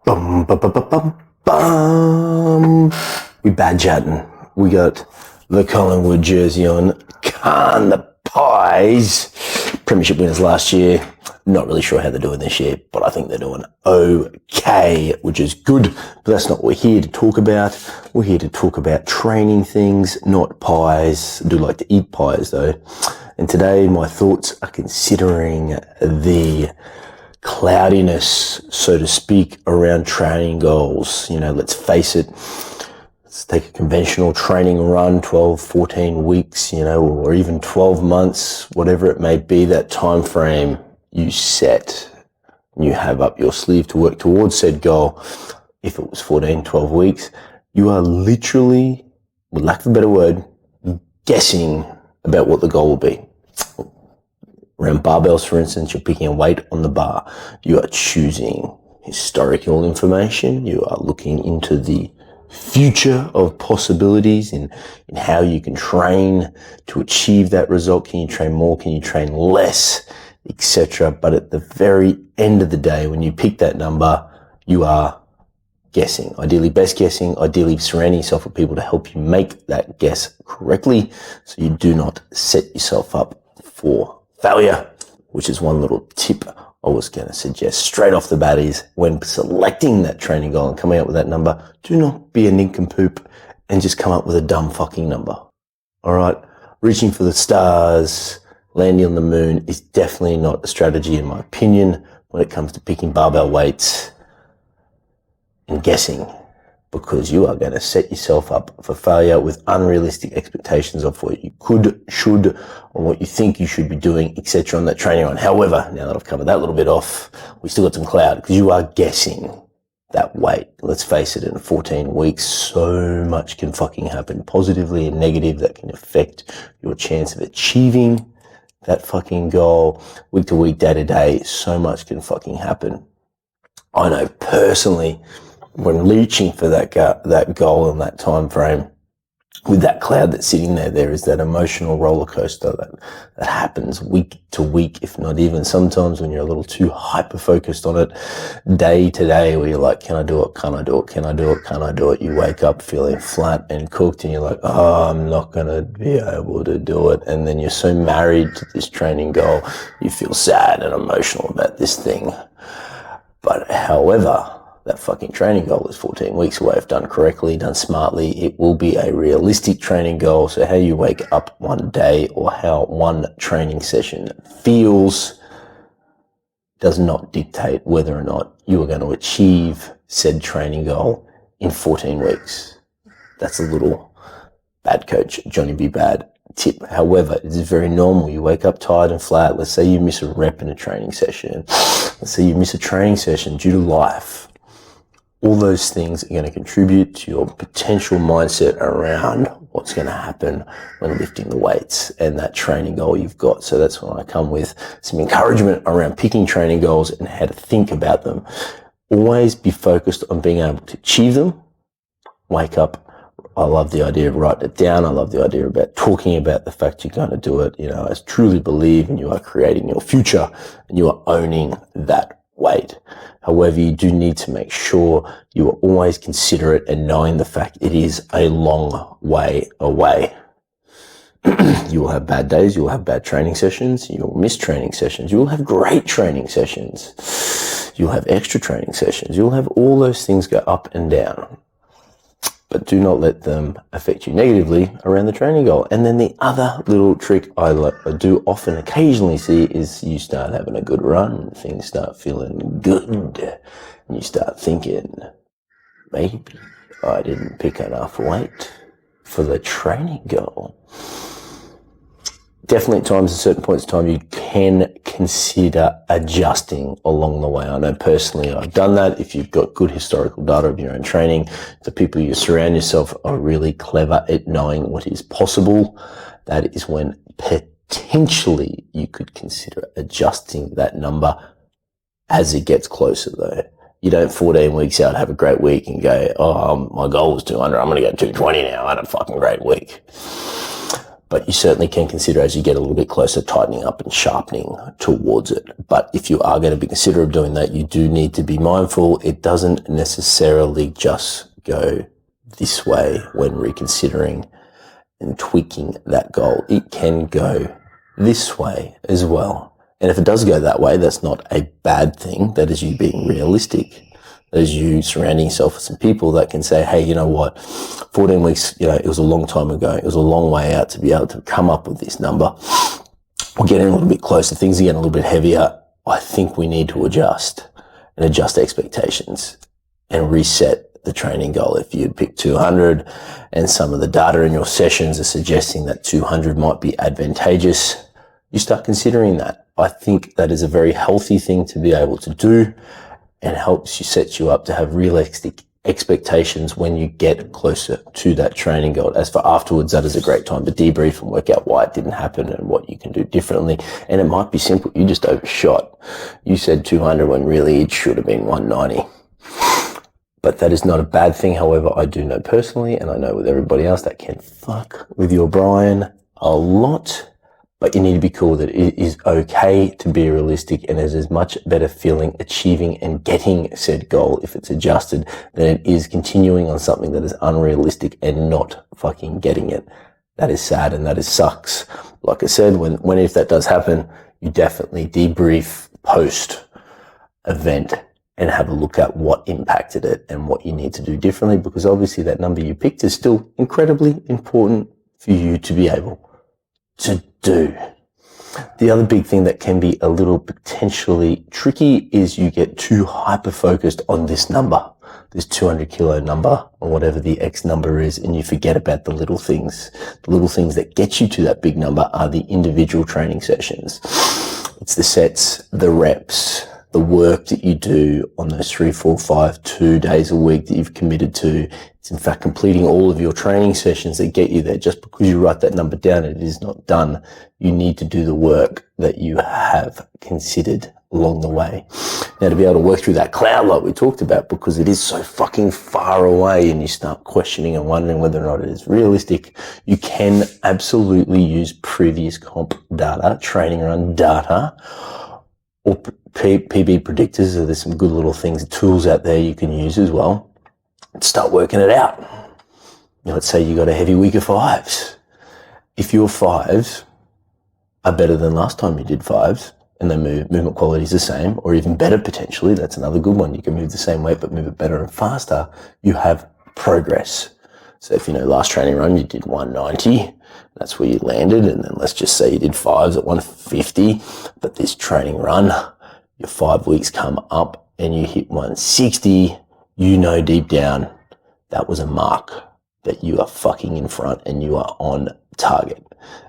Bum, bum, bum, bum, bum, bum. We bad chatting. We got the Collingwood jersey on. Can the Pies. Premiership winners last year. Not really sure how they're doing this year, but I think they're doing okay, which is good. But that's not what we're here to talk about. We're here to talk about training things, not pies. I do like to eat pies though. And today my thoughts are considering the cloudiness, so to speak, around training goals. You know, let's face it, let's take a conventional training run, 12, 14 weeks, you know, or even 12 months, whatever it may be, that time frame you set, you have up your sleeve to work towards said goal. If it was 14, 12 weeks, you are literally, with lack of a better word, guessing about what the goal will be. Around barbells, for instance, you're picking a weight on the bar. You are choosing historical information. You are looking into the future of possibilities in how you can train to achieve that result. Can you train more? Can you train less? Etc. But at the very end of the day, when you pick that number, you are guessing. Ideally best guessing, ideally surrounding yourself with people to help you make that guess correctly so you do not set yourself up for failure, which is one little tip I was going to suggest straight off the bat is when selecting that training goal and coming up with that number, do not be a nincompoop and just come up with a dumb fucking number. All right. Reaching for the stars, landing on the moon is definitely not a strategy in my opinion when it comes to picking barbell weights and guessing, because you are going to set yourself up for failure with unrealistic expectations of what you could, should, or what you think you should be doing, etc. on that training run. However, now that I've covered that little bit off, we still got some cloud because you are guessing that weight. Let's face it, in 14 weeks, so much can fucking happen, positively and negative, that can affect your chance of achieving that fucking goal. Week to week, day to day, so much can fucking happen. I know personally, when reaching for that goal in that time frame, with that cloud that's sitting there, there is that emotional roller coaster that happens week to week, if not even sometimes when you're a little too hyper focused on it, day to day, where you're like, can I do it? Can I do it? Can I do it? Can I do it? You wake up feeling flat and cooked and you're like, oh, I'm not going to be able to do it. And then you're so married to this training goal, you feel sad and emotional about this thing. But however, that fucking training goal is 14 weeks away. If done correctly, done smartly, it will be a realistic training goal. So how you wake up one day or how one training session feels does not dictate whether or not you are going to achieve said training goal in 14 weeks. That's a little bad coach, jonnybbad tip. However, it is very normal. You wake up tired and flat. Let's say you miss a rep in a training session. Let's say you miss a training session due to life. All those things are going to contribute to your potential mindset around what's going to happen when lifting the weights and that training goal you've got. So that's when I come with some encouragement around picking training goals and how to think about them. Always be focused on being able to achieve them. Wake up. I love the idea of writing it down. I love the idea about talking about the fact you're going to do it. You know, I truly believe and you are creating your future and you are owning that weight. However, you do need to make sure you are always considerate and knowing the fact it is a long way away. You will have bad days, you will have bad training sessions, you will miss training sessions, you will have great training sessions, you'll have extra training sessions, you'll have all those things go up and down. But do not let them affect you negatively around the training goal. And then the other little trick I do often occasionally see is you start having a good run, things start feeling good, and you start thinking, maybe I didn't pick enough weight for the training goal. Definitely at times, at certain points in time, you can consider adjusting along the way. I know personally I've done that. If you've got good historical data of your own training, the people you surround yourself are really clever at knowing what is possible. That is when potentially you could consider adjusting that number as it gets closer though. You don't 14 weeks out have a great week and go, oh, my goal was 200. I'm going to go 220 now. I had a fucking great week. but you certainly can consider as you get a little bit closer, tightening up and sharpening towards it. But if you are going to be considerate of doing that, you do need to be mindful. It doesn't necessarily just go this way when reconsidering and tweaking that goal. It can go this way as well. And if it does go that way, that's not a bad thing. That is you being realistic. That is you surrounding yourself with some people that can say, hey, you know what, 14 weeks, it was a long time ago. It was a long way out to be able to come up with this number. We're getting a little bit closer. Things are getting a little bit heavier. I think we need to adjust expectations and reset the training goal. If you pick 200 and some of the data in your sessions are suggesting that 200 might be advantageous, you start considering that. I think that is a very healthy thing to be able to do, and helps you set you up to have realistic expectations when you get closer to that training goal. As for afterwards, that is a great time to debrief and work out why it didn't happen and what you can do differently. And it might be simple. You just overshot. You said 200 when really it should have been 190. But that is not a bad thing. However, I do know personally, and I know with everybody else, that can fuck with your brain a lot. But you need to be cool that it is okay to be realistic, and there's as much better feeling achieving and getting said goal if it's adjusted than it is continuing on something that is unrealistic and not fucking getting it. That is sad and that is sucks. Like I said, when if that does happen, you definitely debrief post event and have a look at what impacted it and what you need to do differently, because obviously that number you picked is still incredibly important for you to be able to do. The other big thing that can be a little potentially tricky is you get too hyper focused on this number, this 200 kilo number or whatever the X number is, and you forget about the little things. The little things that get you to that big number are the individual training sessions. It's the sets, the reps, the work that you do on those 3, 4, 5, 2 days a week that you've committed to. It's in fact completing all of your training sessions that get you there. Just because you write that number down, it is not done. You need to do the work that you have considered along the way. Now, to be able to work through that cloud like we talked about, because it is so fucking far away and you start questioning and wondering whether or not it is realistic, you can absolutely use previous comp data, training run data, or PB predictors. There's some good little things, tools out there you can use as well, and start working it out. Let's say you got a heavy week of 5s. If your 5s are better than last time you did 5s, and the movement quality is the same, or even better potentially, that's another good one. You can move the same weight but move it better and faster. You have progress. So if last training run you did 190, that's where you landed, and then let's just say you did 5s at 150, but this training run, your 5 weeks come up and you hit 160, deep down that was a mark that you are fucking in front and you are on target.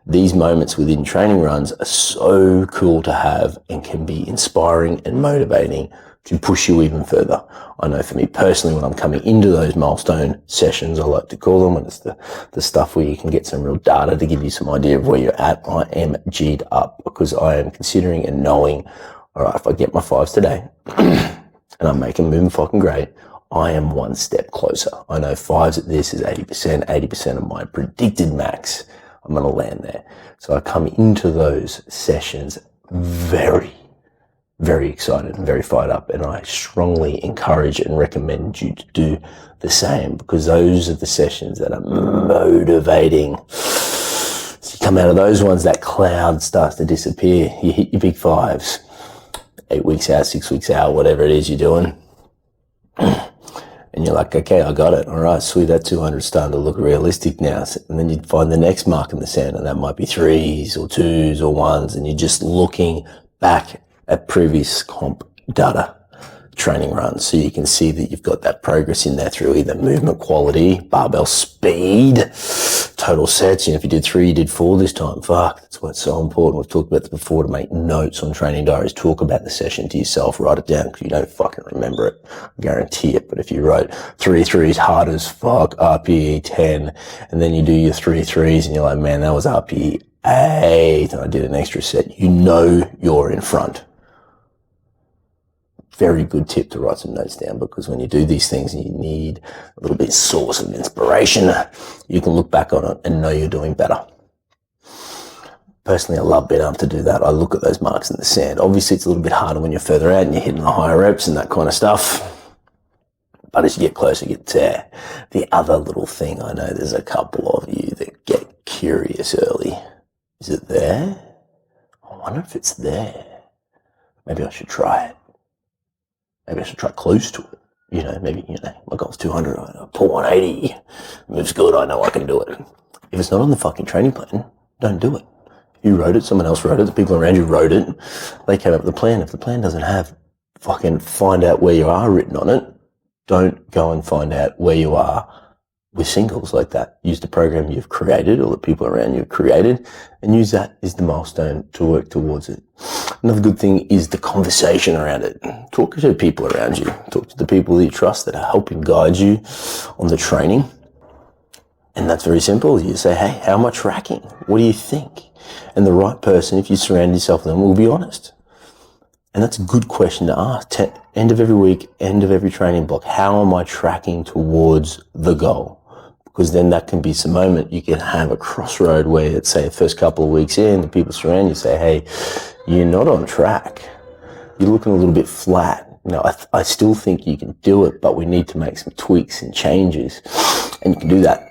These moments within training runs are so cool to have and can be inspiring and motivating to push you even further. I know for me personally, when I'm coming into those milestone sessions, I like to call them, and it's the stuff where you can get some real data to give you some idea of where you're at. I am G'd up because I am considering and knowing, all right, if I get my 5s today and I'm making moving fucking great, I am one step closer. I know 5s at this is 80% of my predicted max. I'm going to land there. So I come into those sessions very, very excited and very fired up, and I strongly encourage and recommend you to do the same, because those are the sessions that are motivating. So you come out of those ones, that cloud starts to disappear. You hit your big 5s, 8 weeks out, 6 weeks out, whatever it is you're doing. And you're like, okay, I got it. All right, sweet, that 200's starting to look realistic now. And then you'd find the next mark in the sand, and that might be 3s or 2s or 1s, and you're just looking back at previous comp data training runs, so you can see that you've got that progress in there through either movement quality, barbell speed, total sets. If you did 3, you did 4 this time. Fuck, that's why it's so important. We've talked about this before, to make notes on training diaries. Talk about the session to yourself, write it down, because you don't fucking remember it. I guarantee it. But if you wrote 3 3s hard as fuck, RPE 10, and then you do your 3 3s and you're like, man, that was RPE 8, and I did an extra set, you're in front. Very good tip to write some notes down, because when you do these things and you need a little bit of source of inspiration, you can look back on it and know you're doing better. Personally, I love being able to do that. I look at those marks in the sand. Obviously, it's a little bit harder when you're further out and you're hitting the higher reps and that kind of stuff. But as you get closer, you get there. The other little thing, I know there's a couple of you that get curious early. Is it there? I wonder if it's there. Maybe I should try it. Maybe I should try close to it. Maybe, my goal's 200. I pull 180. Moves good. I know I can do it. If it's not on the fucking training plan, don't do it. You wrote it. Someone else wrote it. The people around you wrote it. They came up with the plan. If the plan doesn't have fucking find out where you are written on it, don't go and find out where you are with singles like that. Use the program you've created or the people around you have created and use that as the milestone to work towards it. Another good thing is the conversation around it. Talk to the people around you. Talk to the people that you trust that are helping guide you on the training. And that's very simple. You say, hey, how am I tracking? What do you think? And the right person, if you surround yourself with them, will be honest. And that's a good question to ask. End of every week, end of every training block. How am I tracking towards the goal? Because then that can be some moment you can have a crossroad where, let's say, the first couple of weeks in, the people surround you say, hey, you're not on track. You're looking a little bit flat. I still think you can do it, but we need to make some tweaks and changes. And you can do that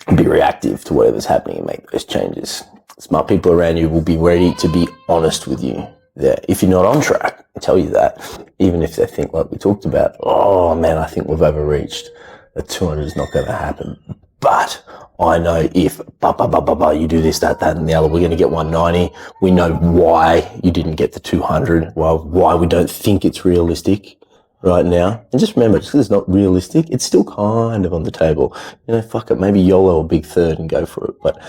and be reactive to whatever's happening and make those changes. Smart people around you will be ready to be honest with you. If you're not on track, I tell you that, even if they think, like we talked about, oh man, I think we've overreached, the 200 is not going to happen. But I know if you do this, that, and the other, we're going to get 190. We know why you didn't get the 200, why we don't think it's realistic right now. And just remember, just because it's not realistic, it's still kind of on the table. Fuck it, maybe YOLO a big third and go for it. But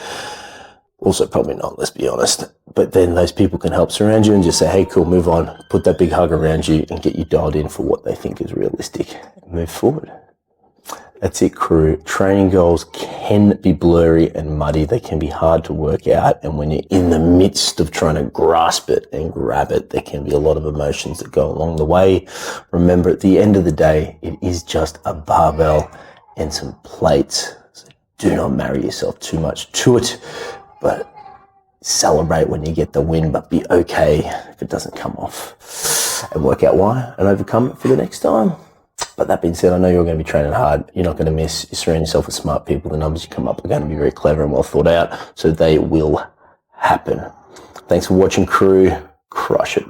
also probably not, let's be honest. But then those people can help surround you and just say, hey, cool, move on. Put that big hug around you and get you dialed in for what they think is realistic. Move forward. That's it, crew. Training goals can be blurry and muddy. They can be hard to work out. And when you're in the midst of trying to grasp it and grab it, there can be a lot of emotions that go along the way. Remember, at the end of the day, it is just a barbell and some plates. So do not marry yourself too much to it. But celebrate when you get the win, but be okay if it doesn't come off, and work out why and overcome it for the next time. But that being said, I know you're going to be training hard. You're not going to miss. You surround yourself with smart people. The numbers you come up are going to be very clever and well thought out, so they will happen. Thanks for watching, crew. Crush it.